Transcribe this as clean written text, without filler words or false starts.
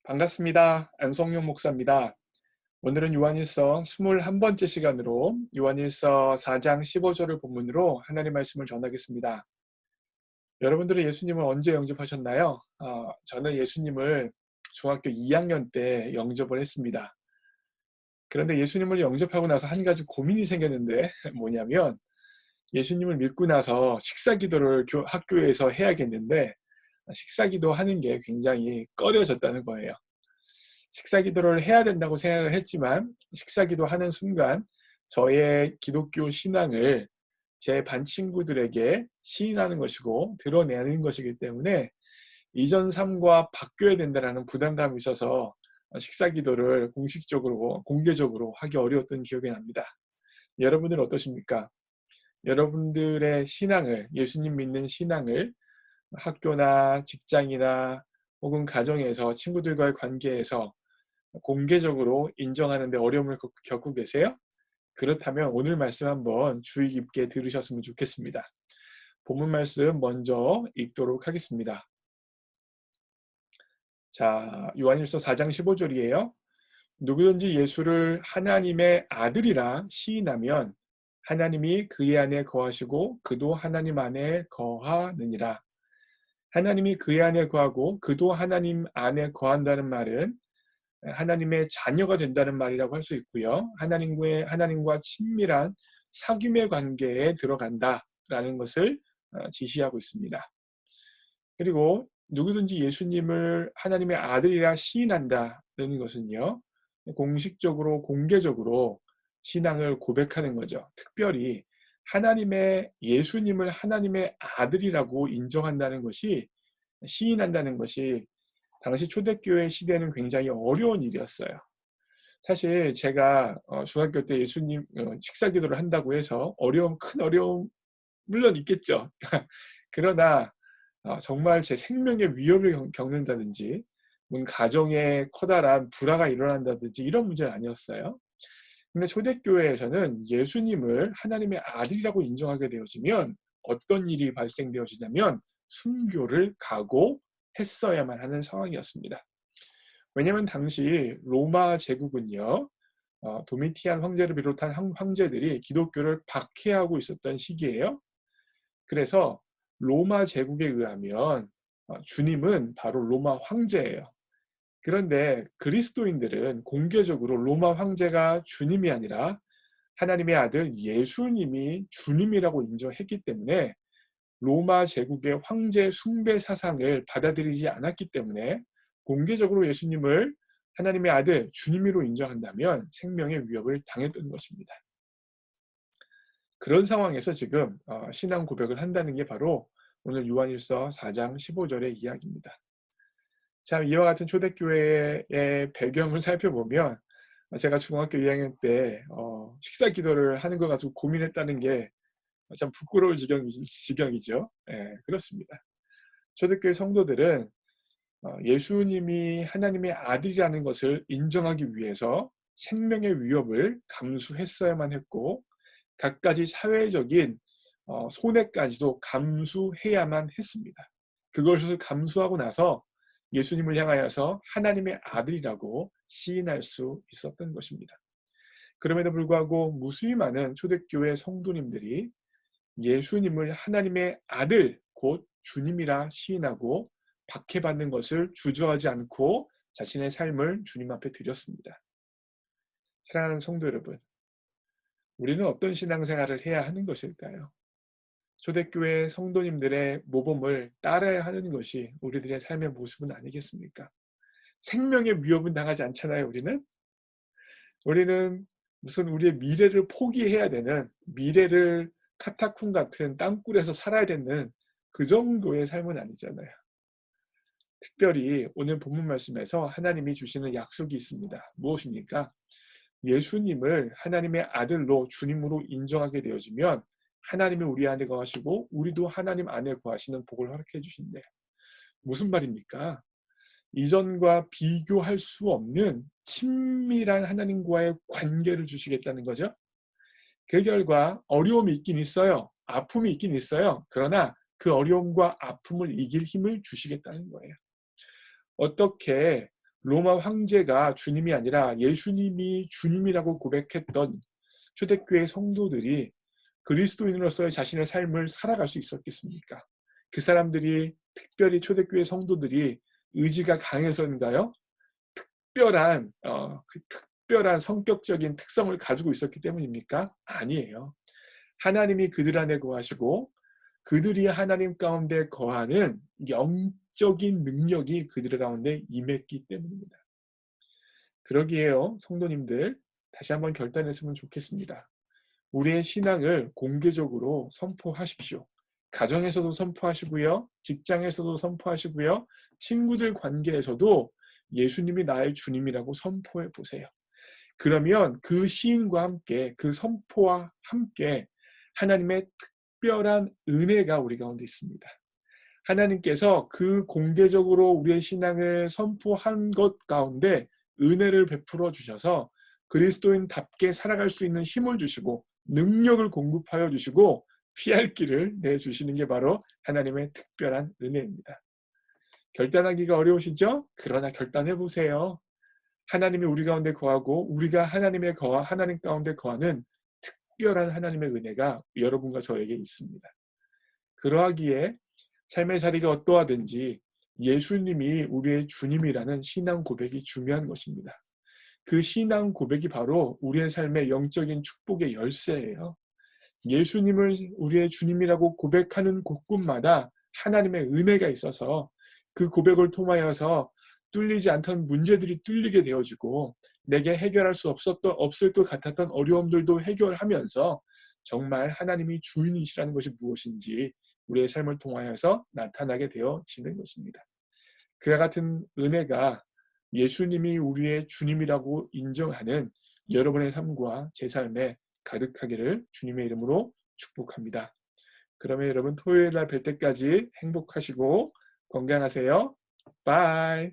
반갑습니다. 안성용 목사입니다. 오늘은 요한일서 21번째 시간으로 요한일서 4장 15절을 본문으로 하나님 말씀을 전하겠습니다. 여러분들은 예수님을 언제 영접하셨나요? 저는 예수님을 중학교 2학년 때 영접을 했습니다. 그런데 예수님을 영접하고 나서 한 가지 고민이 생겼는데 뭐냐면 예수님을 믿고 나서 식사기도를 학교에서 해야겠는데 식사기도 하는 게 굉장히 꺼려졌다는 거예요. 식사기도를 해야 된다고 생각을 했지만 식사기도 하는 순간 저의 기독교 신앙을 제 반 친구들에게 시인하는 것이고 드러내는 것이기 때문에 이전 삶과 바뀌어야 된다는 부담감이 있어서 식사기도를 공식적으로 공개적으로 하기 어려웠던 기억이 납니다. 여러분은 어떠십니까? 여러분들의 신앙을, 예수님 믿는 신앙을 학교나 직장이나 혹은 가정에서 친구들과의 관계에서 공개적으로 인정하는 데 어려움을 겪고 계세요? 그렇다면 오늘 말씀 한번 주의 깊게 들으셨으면 좋겠습니다. 본문 말씀 먼저 읽도록 하겠습니다. 자, 요한일서 4장 15절이에요. 누구든지 예수를 하나님의 아들이라 시인하면 하나님이 그의 안에 거하시고 그도 하나님 안에 거하느니라. 하나님이 그의 안에 거하고 그도 하나님 안에 거한다는 말은 하나님의 자녀가 된다는 말이라고 할 수 있고요. 하나님과 친밀한 사귐의 관계에 들어간다라는 것을 지시하고 있습니다. 그리고 누구든지 예수님을 하나님의 아들이라 시인한다는 것은요. 공식적으로 공개적으로 신앙을 고백하는 거죠. 특별히 예수님을 하나님의 아들이라고 인정한다는 것이 시인한다는 것이 당시 초대교회 시대는 굉장히 어려운 일이었어요. 사실 제가 중학교 때 예수님 식사기도를 한다고 해서 큰 어려움 물론 있겠죠. 그러나 정말 제 생명의 위협을 겪는다든지 가정에 커다란 불화가 일어난다든지 이런 문제는 아니었어요. 근데 초대교회에서는 예수님을 하나님의 아들이라고 인정하게 되어지면 어떤 일이 발생되어지냐면 순교를 각오했어야만 하는 상황이었습니다. 왜냐하면 당시 로마 제국은요. 도미티안 황제를 비롯한 황제들이 기독교를 박해하고 있었던 시기예요. 그래서 로마 제국에 의하면 주님은 바로 로마 황제예요. 그런데 그리스도인들은 공개적으로 로마 황제가 주님이 아니라 하나님의 아들 예수님이 주님이라고 인정했기 때문에 로마 제국의 황제 숭배 사상을 받아들이지 않았기 때문에 공개적으로 예수님을 하나님의 아들 주님으로 인정한다면 생명의 위협을 당했던 것입니다. 그런 상황에서 지금 신앙 고백을 한다는 게 바로 오늘 요한일서 4장 15절의 이야기입니다. 자, 이와 같은 초대교회의 배경을 살펴보면 제가 중학교 2학년 때 식사 기도를 하는 거 가지고 고민했다는 게 참 부끄러울 지경이죠. 예, 그렇습니다. 초대교회 성도들은 예수님이 하나님의 아들이라는 것을 인정하기 위해서 생명의 위협을 감수했어야만 했고 갖가지 사회적인 손해까지도 감수해야만 했습니다. 그것을 감수하고 나서 예수님을 향하여서 하나님의 아들이라고 시인할 수 있었던 것입니다. 그럼에도 불구하고 무수히 많은 초대교회 성도님들이 예수님을 하나님의 아들, 곧 주님이라 시인하고 박해받는 것을 주저하지 않고 자신의 삶을 주님 앞에 드렸습니다. 사랑하는 성도 여러분, 우리는 어떤 신앙생활을 해야 하는 것일까요? 초대교회 성도님들의 모범을 따라야 하는 것이 우리들의 삶의 모습은 아니겠습니까? 생명의 위협은 당하지 않잖아요, 우리는? 우리는 무슨 우리의 미래를 포기해야 되는, 미래를 카타쿰 같은 땅굴에서 살아야 되는 그 정도의 삶은 아니잖아요. 특별히 오늘 본문 말씀에서 하나님이 주시는 약속이 있습니다. 무엇입니까? 예수님을 하나님의 아들로 주님으로 인정하게 되어지면 하나님이 우리 안에 거하시고 우리도 하나님 안에 거하시는 복을 허락해 주신대요. 무슨 말입니까? 이전과 비교할 수 없는 친밀한 하나님과의 관계를 주시겠다는 거죠. 그 결과 어려움이 있긴 있어요. 아픔이 있긴 있어요. 그러나 그 어려움과 아픔을 이길 힘을 주시겠다는 거예요. 어떻게 로마 황제가 주님이 아니라 예수님이 주님이라고 고백했던 초대교회 성도들이 그리스도인으로서의 자신의 삶을 살아갈 수 있었겠습니까? 그 사람들이, 특별히 초대교회 성도들이 의지가 강해서인가요? 특별한 성격적인 특성을 가지고 있었기 때문입니까? 아니에요. 하나님이 그들 안에 거하시고 그들이 하나님 가운데 거하는 영적인 능력이 그들 가운데 임했기 때문입니다. 그러기에요, 성도님들, 다시 한번 결단했으면 좋겠습니다. 우리의 신앙을 공개적으로 선포하십시오. 가정에서도 선포하시고요. 직장에서도 선포하시고요. 친구들 관계에서도 예수님이 나의 주님이라고 선포해 보세요. 그러면 그 시인과 함께, 그 선포와 함께 하나님의 특별한 은혜가 우리 가운데 있습니다. 하나님께서 그 공개적으로 우리의 신앙을 선포한 것 가운데 은혜를 베풀어 주셔서 그리스도인답게 살아갈 수 있는 힘을 주시고 능력을 공급하여 주시고 피할 길을 내주시는 게 바로 하나님의 특별한 은혜입니다. 결단하기가 어려우시죠? 그러나 결단해 보세요. 하나님이 우리 가운데 거하고 우리가 하나님 가운데 거하는 특별한 하나님의 은혜가 여러분과 저에게 있습니다. 그러하기에 삶의 자리가 어떠하든지 예수님이 우리의 주님이라는 신앙 고백이 중요한 것입니다. 그 신앙 고백이 바로 우리의 삶의 영적인 축복의 열쇠예요. 예수님을 우리의 주님이라고 고백하는 곳곳마다 하나님의 은혜가 있어서 그 고백을 통하여서 뚫리지 않던 문제들이 뚫리게 되어지고 내게 해결할 수 없을 것 같았던 어려움들도 해결하면서 정말 하나님이 주인이시라는 것이 무엇인지 우리의 삶을 통하여서 나타나게 되어지는 것입니다. 그와 같은 은혜가 예수님이 우리의 주님이라고 인정하는 여러분의 삶과 제 삶에 가득하기를 주님의 이름으로 축복합니다. 그러면 여러분 토요일 날 뵐 때까지 행복하시고 건강하세요. 바이.